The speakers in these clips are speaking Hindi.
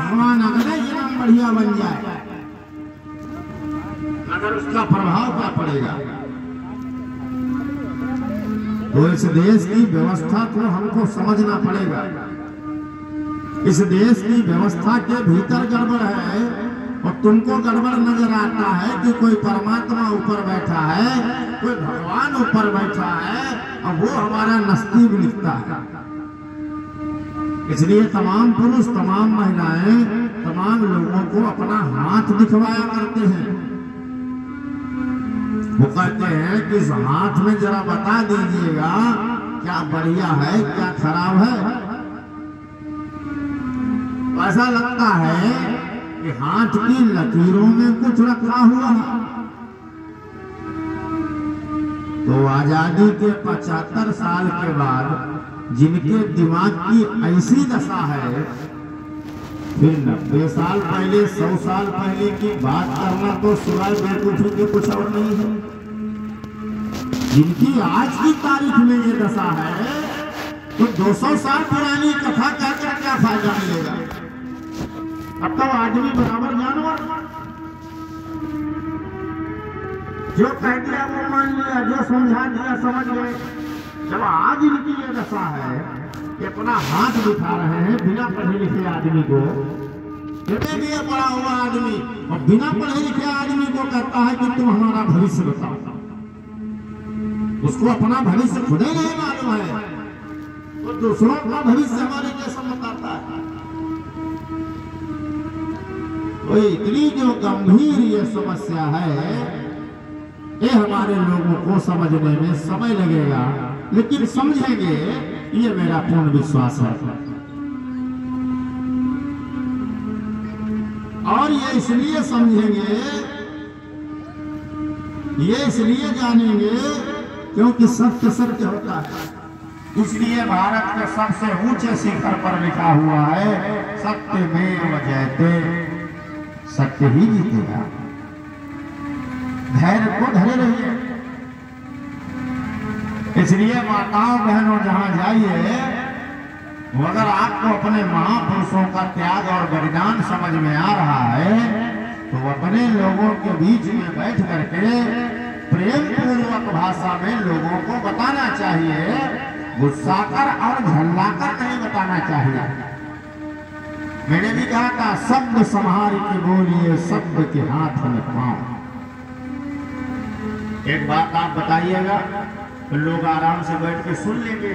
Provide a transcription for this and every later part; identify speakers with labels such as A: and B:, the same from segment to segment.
A: भगवान अगर ये नाम बढ़िया बन जाए, अगर उसका प्रभाव क्या पड़ेगा। तो इस देश की व्यवस्था को हमको समझना पड़ेगा। इस देश की व्यवस्था के भीतर गड़बड़ है और तुमको गड़बड़ नजर आता है कि कोई परमात्मा ऊपर बैठा है, कोई भगवान ऊपर बैठा है और वो हमारा नसीब लिखता है। इसलिए तमाम पुरुष, तमाम महिलाएं, तमाम लोगों को अपना हाथ दिखवाया करते हैं। वो कहते हैं कि इस हाथ में जरा बता दीजिएगा क्या बढ़िया है क्या खराब है। तो ऐसा लगता है कि हाथ की लकीरों में कुछ रखा हुआ है। तो आजादी के 75 साल के बाद जिनके दिमाग की ऐसी दशा है, फिर 90 साल पहले, 100 साल पहले की बात करना तो सिवाय बेवकूफी के कुछ और नहीं है। जिनकी आज की तारीख में ये दशा है, तो 200 साल पुरानी कथा कहकर क्या फायदा मिलेगा। अब तो आदमी बराबर जानवर, जो कह दिया वो मान लिया, जो समझा दिया समझ गए। जब आज इनकी ये दशा है कि अपना हाथ दिखा रहे हैं बिना पढ़े लिखे आदमी को, भी पढ़ा हुआ आदमी और बिना पढ़े लिखे आदमी को कहता है कि तुम हमारा भविष्य बताओ। उसको अपना भविष्य खुद ही नहीं मालूम है, तो दूसरों का भविष्य हमारे कैसे बताता है। तो इतनी जो गंभीर ये समस्या है, ये हमारे लोगों को समझने में समय लगेगा, लेकिन समझेंगे, ये मेरा पूर्ण विश्वास है। और ये इसलिए समझेंगे, ये इसलिए जानेंगे क्योंकि सत्य सत्य होता है। इसलिए भारत के सबसे ऊंचे शिखर पर लिखा हुआ है, सत्यमेव जयते, सत्य ही जीतेगा। धैर्य को धरे रहिए। इसलिए माताओं बहनों जहां जाइए, अगर आपको अपने महापुरुषों का त्याग और बलिदान समझ में आ रहा है, तो अपने लोगों के बीच में बैठ करके प्रेम पूर्वक भाषा में लोगों को बताना चाहिए, गुस्सा कर और झल्लाकर नहीं बताना चाहिए। मैंने भी कहा था, शब्द संभाल के बोलिए, शब्द के हाथ में पाओ। एक बात आप बताइएगा तो लोग आराम से बैठ के सुन लेंगे,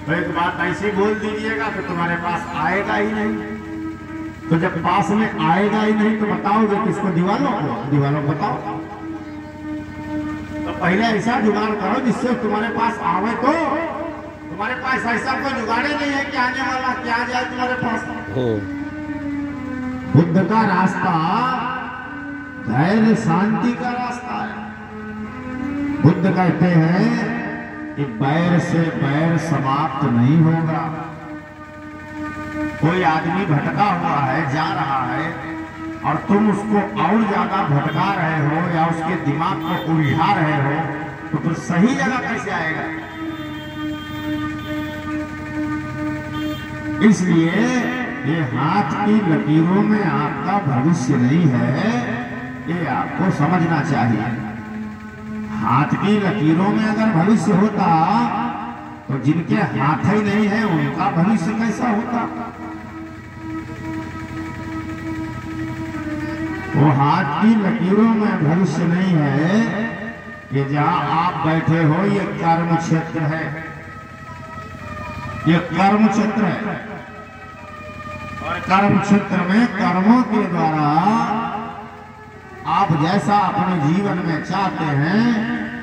A: और एक बात ऐसी बोल दीजिएगा तो तुम्हारे पास आएगा ही नहीं। तो जब पास में आएगा ही नहीं तो बताओगे किसको? दीवालों को। दीवालों को बताओ। तो पहले ऐसा जुगाड़ करो जिससे तुम्हारे पास आवे। तो तुम्हारे पास ऐसा कोई जुगाड़ नहीं है कि आने वाला क्या जाए तुम्हारे पास। बुद्ध का रास्ता धैर्य शांति का रास्ता है। बुद्ध कहते हैं कि बैर से बैर समाप्त नहीं होगा। कोई आदमी भटका हुआ है, जा रहा है, और तुम उसको और ज्यादा भटका रहे हो या उसके दिमाग को उलझा रहे हो, तो फिर सही जगह कैसे आएगा। इसलिए ये हाथ की लकीरों में आपका भविष्य नहीं है, ये आपको समझना चाहिए। हाथ की लकीरों में अगर भविष्य होता तो जिनके हाथ ही नहीं है उनका भविष्य कैसा होता। वो हाथ की लकीरों में भविष्य नहीं है कि जहां आप बैठे हो ये कर्म क्षेत्र है, ये कर्म क्षेत्र है। और कर्म क्षेत्र में कर्मों के द्वारा आप जैसा अपने जीवन में चाहते हैं,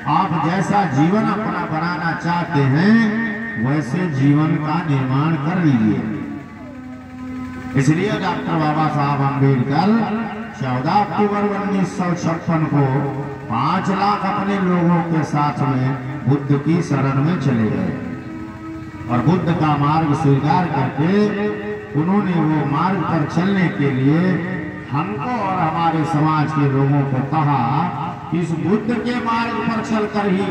A: आप जैसा जीवन अपना बनाना चाहते हैं, वैसे जीवन का निर्माण कर लीजिए। इसलिए डॉक्टर बाबा साहब अम्बेडकर 14 अक्टूबर 1956 को 5 लाख अपने लोगों के साथ में बुद्ध की शरण में चले गए और बुद्ध का मार्ग स्वीकार करके उन्होंने वो मार्ग पर चलने के लिए हमको और हमारे समाज के लोगों को कहा कि इस बुद्ध के मार्ग पर चलकर ही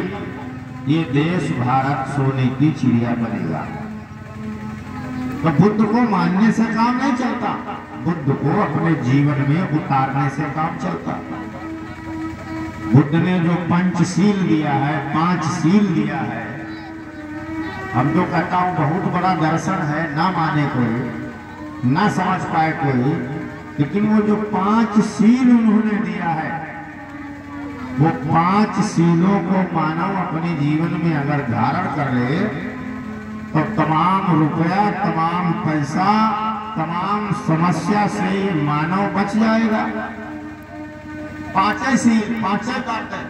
A: ये देश भारत सोने की चिड़िया बनेगा। तो बुद्ध को मानने से काम नहीं चलता। बुद्ध को अपने जीवन में उतारने से काम चलता। बुद्ध ने जो पंचशील दिया है, 5 शील दिया है, हम जो कहता हूँ बहुत बड़ा दर्शन है, ना माने कोई, ना समझ पाए कोई, लेकिन वो जो 5 शील उन्होंने दिया है, वो 5 शीलों को मानव अपने जीवन में अगर धारण कर ले तो तमाम रुपया, तमाम पैसा, तमाम समस्या से मानव बच जाएगा। 5 शील, 5 बातें,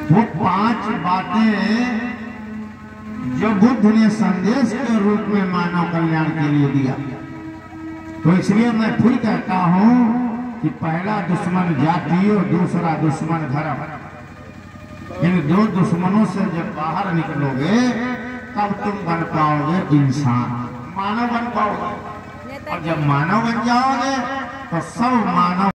A: वो 5 बातें जो बुद्ध ने संदेश के रूप में मानव कल्याण के लिए दिया। तो इसलिए मैं फिर कहता हूं कि पहला दुश्मन जाति और दूसरा दुश्मन धर्म। इन 2 दुश्मनों से जब बाहर निकलोगे तब तुम बन पाओगे इंसान, मानव बन पाओगे। और जब मानव बन जाओगे तो सब मानव